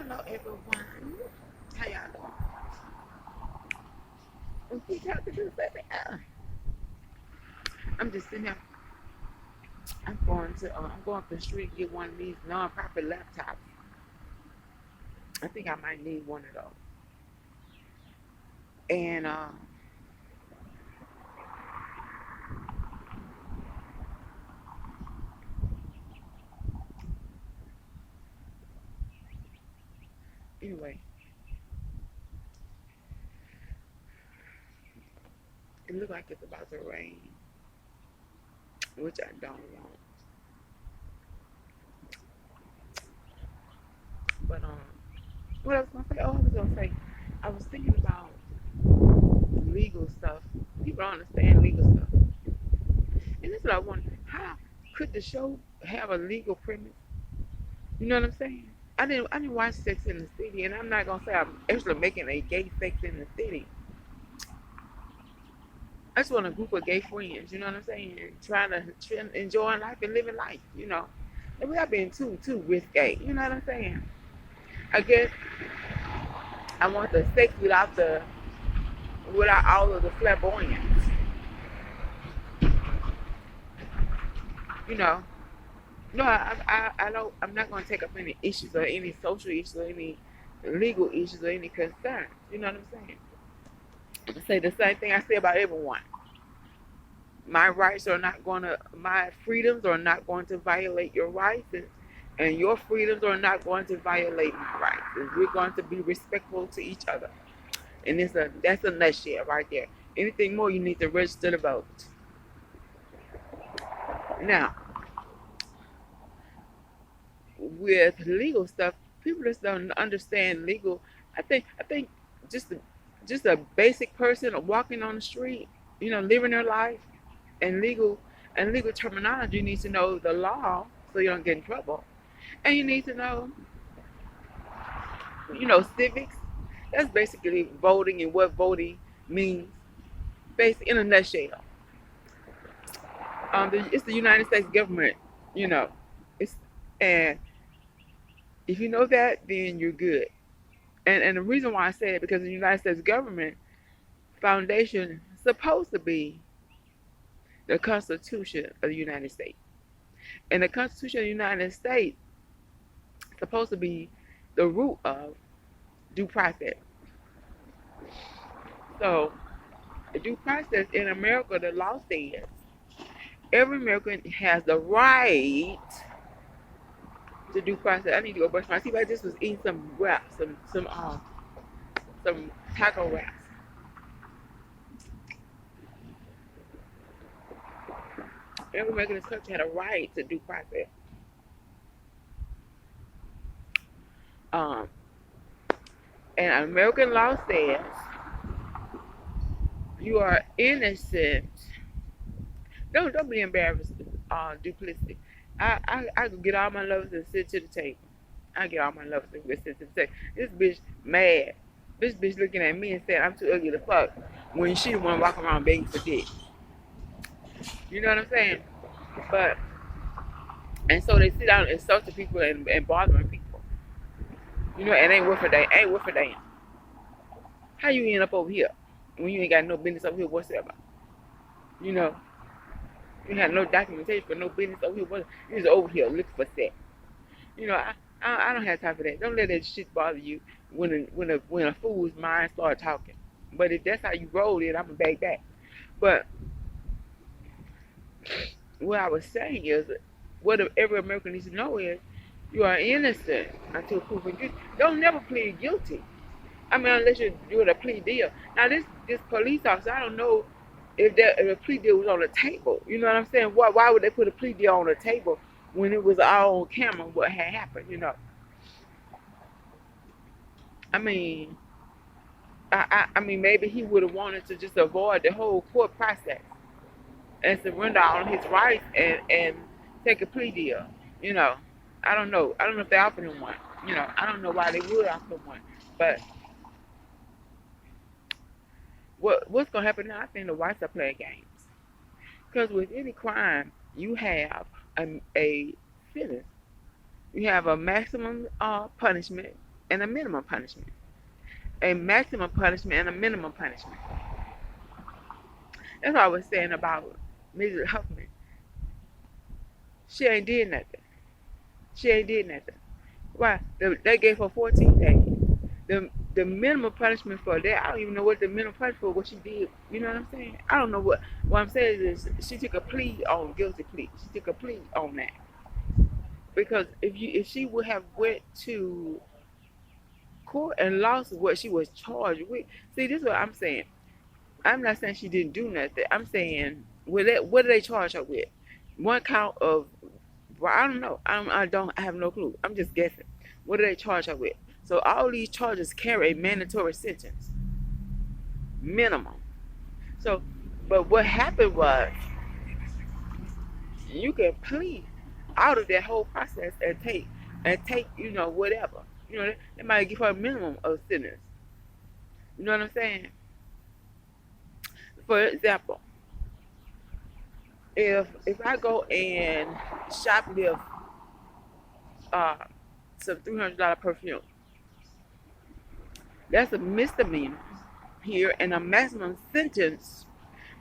Hello everyone. How y'all doing? Who talking to baby? I'm just sitting here. I'm going up the street to get one of these non-profit laptops. I think I might need one of those. And anyway, it looks like it's about to rain, which I don't want. But what I was gonna say? Oh, I was gonna say, I was thinking about legal stuff. People don't understand legal stuff, and that's what I wonder. How could the show have a legal premise? You know what I'm saying? I didn't watch Sex in the City, and I'm not gonna say I'm actually making a gay Sex in the City. I just want a group of gay friends. You know what I'm saying? Trying to enjoying life and living life. You know, and we have been too risque. You know what I'm saying? I guess I want the sex without all of the flamboyance. You know. No, I don't. I'm not gonna take up any issues or any social issues or any legal issues or any concerns. You know what I'm saying? I say the same thing I say about everyone. My freedoms are not going to violate your rights, and your freedoms are not going to violate my rights. And we're going to be respectful to each other. And that's a nutshell right there. Anything more, you need to register to vote. Now, with legal stuff, people just don't understand legal. I think just just a basic person walking on the street, living their life, and legal terminology. You need to know the law so you don't get in trouble, and you need to know civics. That's basically voting and what voting means, basically in a nutshell. It's the United States government. You know, it's and if you know that, then you're good. And the reason why I say it because the United States government foundation is supposed to be the Constitution of the United States, and the Constitution of the United States is supposed to be the root of due process. So the due process in America, the law says every American has the right to due process. I need to go brush my teeth. I just was eating some wraps, some taco wraps. Every American in this country had a right to due process. Um, and American law says you are innocent. Don't be embarrassed. Duplicity. I could get all my lovers and sit to the table. I get all my lovers and sit to the table. This bitch mad. This bitch looking at me and saying I'm too ugly to fuck when she the one walking around begging for dick. You know what I'm saying? But and so they sit down and insult to people and bothering people. It ain't worth a damn. Ain't worth a damn. How you end up over here when you ain't got no business over here whatsoever? You know, you had no documentation for no business over here. You just over here looking for sex. I don't have time for that. Don't let that shit bother you when a fool's mind start talking. But if that's how you roll it, I'ma back back. But what I was saying is, what every American needs to know is, you are innocent until proven guilty. Don't never plead guilty. I mean, unless you're doing a plea deal. Now, this police officer, I don't know if a plea deal was on the table. You know what I'm saying? Why would they put a plea deal on the table when it was all on camera what had happened? I mean, I mean, maybe he would have wanted to just avoid the whole court process and surrender all his rights and take a plea deal. You know, I don't know. I don't know if they offered him one. I don't know why they would offer him one. But what's gonna happen now? I think the whites are playing games. Because with any crime, you have a sentence. You have a maximum punishment, and a minimum punishment, a maximum punishment and a minimum punishment. That's what I was saying about Mrs. Huffman. She ain't did nothing. She ain't did nothing. Why? They gave her 14 days. The minimum punishment for that, I don't even know what the minimum punishment for what she did. You know what I'm saying? I don't know what I'm saying is she took a plea on guilty plea. She took a plea on that. Because if she would have went to court and lost what she was charged with, see, this is what I'm saying. I'm not saying she didn't do nothing. I'm saying what did they charge her with? One count of, well, I don't know. I have no clue. I'm just guessing. What did they charge her with? So all these charges carry a mandatory sentence, minimum. So, but what happened was you can plead out of that whole process and take whatever. They might give her a minimum of sentence. You know what I'm saying? For example, if I go and shoplift some $300 perfume, that's a misdemeanor here, and a maximum sentence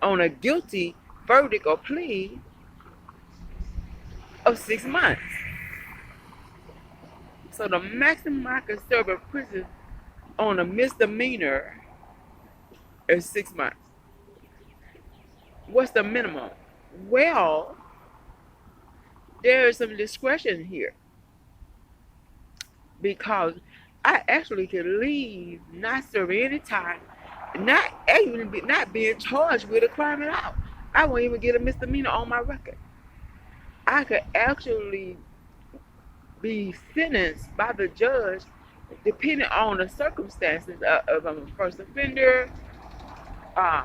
on a guilty verdict or plea of 6 months. So the maximum I can serve in prison on a misdemeanor is 6 months. What's the minimum? Well, there is some discretion here because I actually can leave, not serving any time, not being charged with a crime at all. I won't even get a misdemeanor on my record. I could actually be sentenced by the judge depending on the circumstances of I'm a first offender,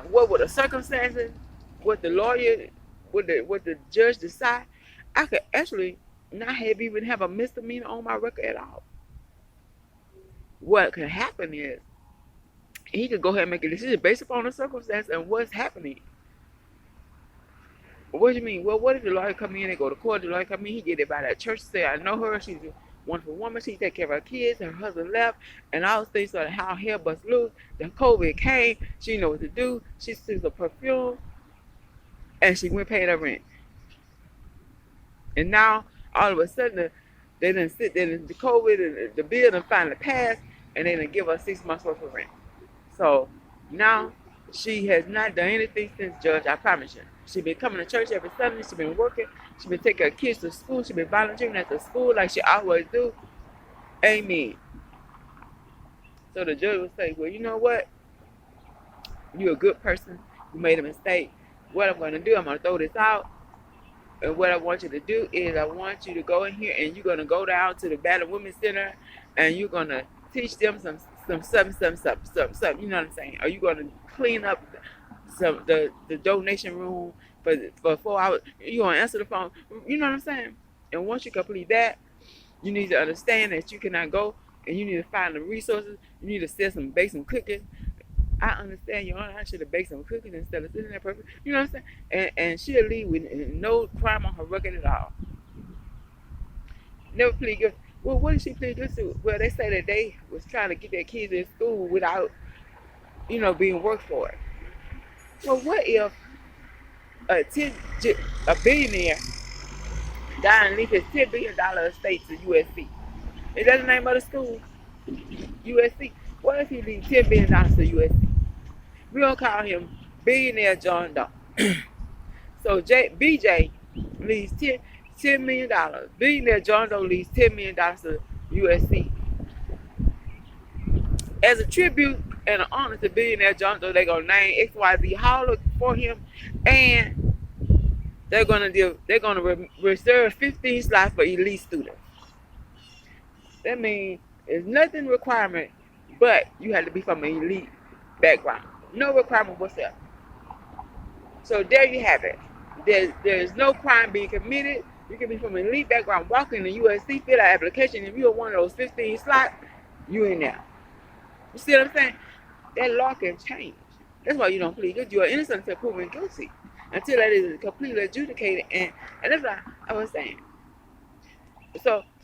what were the circumstances, what the lawyer, what the judge decide. I could actually not even have a misdemeanor on my record at all. What could happen is he could go ahead and make a decision based upon the circumstance and what's happening. What do you mean? Well, what if the lawyer come in and go to court? The lawyer come in, he get it by that church, say, I know her, she's a wonderful woman, she take care of her kids, her husband left, and all those things, so how hell bust loose, the COVID came, she know what to do, she sees a perfume, and she went paying her rent. And now, all of a sudden, they didn't sit there, the COVID and the bill done finally passed, and they didn't give her 6 months worth of rent. So now she has not done anything since, Judge, I promise you. She been coming to church every Sunday, she been working, she been taking her kids to school, she been volunteering at the school like she always do. Amen. So the judge would say, well, you know what? You're a good person. You made a mistake. What I'm going to do, I'm going to throw this out. And what I want you to do is I want you to go in here and you're going to go down to the Battle Women's Center and you're going to teach them some something. You know what I'm saying? Are you going to clean up the donation room for 4 hours? You're going to answer the phone. You know what I'm saying? And once you complete that, you need to understand that you cannot go and you need to find the resources. You need to bake some cookies. I understand, Your Honor, I should have baked some cookies instead of sitting there perfect. You know what I'm saying? And she'll leave with no crime on her record at all. Never plead guilty. Well, what did she plead guilty to? Well, they say that they was trying to get their kids in school without, being worked for it. Well, what if a billionaire died and leave his $10 billion estate to USC? Is that the name of the school? USC? What if he leaves $10 billion to USC? We don't call him Billionaire John Doe. So BJ leaves $10 million. Billionaire John Doe leaves $10 million to USC. As a tribute and an honor to Billionaire John Doe, they're gonna name XYZ Hall for him, and they're gonna reserve 15 slots for elite students. That means there's nothing requirement, but you have to be from an elite background. No requirement whatsoever. So there you have it. There's no crime being committed. You can be from an elite background, walk in the USC, fill out application. If you're one of those 15 slots, you in there. You see what I'm saying? That law can change. That's why you don't plead guilty. You are innocent until proven guilty. Until that is completely adjudicated. And that's what I was saying. So